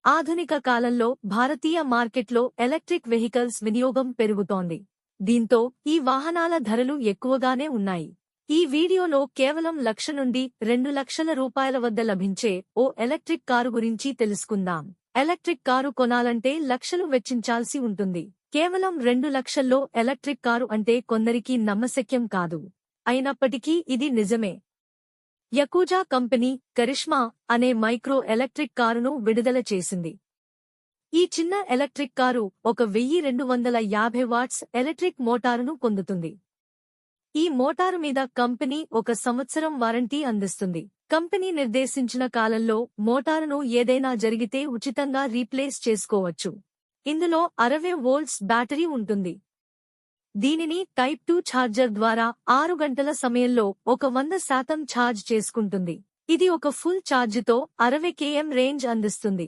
ఆధునిక కాలంలో భారతీయ మార్కెట్లో ఎలక్ట్రిక్ వెహికల్స్ వినియోగం పెరుగుతోంది. దీంతో ఈ వాహనాల ధరలు ఎక్కువగానే ఉన్నాయి. ఈ వీడియోలో కేవలం 1,00,000 నుండి 2,00,000 రూపాయల వద్ద లభించే ఓ ఎలక్ట్రిక్ కారు గురించి తెలుసుకుందాం. ఎలక్ట్రిక్ కారు కొనాలంటే లక్షలు వెచ్చించాల్సి ఉంటుంది. కేవలం 2,00,000లో ఎలక్ట్రిక్ కారు అంటే కొందరికి నమ్మశక్యం కాదు. అయినప్పటికీ ఇది నిజమే. యకుజా కంపెనీ కరిష్మా అనే మైక్రో ఎలక్ట్రిక్ కారును విడుదల చేసింది. ఈ చిన్న ఎలక్ట్రిక్ కారు 1,250 వాట్స్ ఎలక్ట్రిక్ మోటారును పొందుతుంది. ఈ మోటారు మీద కంపెనీ 1 సంవత్సరం వారంటీ అందిస్తుంది. కంపెనీ నిర్దేశించిన కాలంలో మోటారును ఏదైనా జరిగితే ఉచితంగా రీప్లేస్ చేసుకోవచ్చు. ఇందులో 60 వోల్ట్స్ బ్యాటరీ ఉంటుంది. దీనిని టైప్ 2 ఛార్జర్ ద్వారా 6 గంటల సమయంలో 100% ఛార్జ్ చేసుకుంటుంది. ఇది ఒక ఫుల్ ఛార్జితో 60 km రేంజ్ అందిస్తుంది.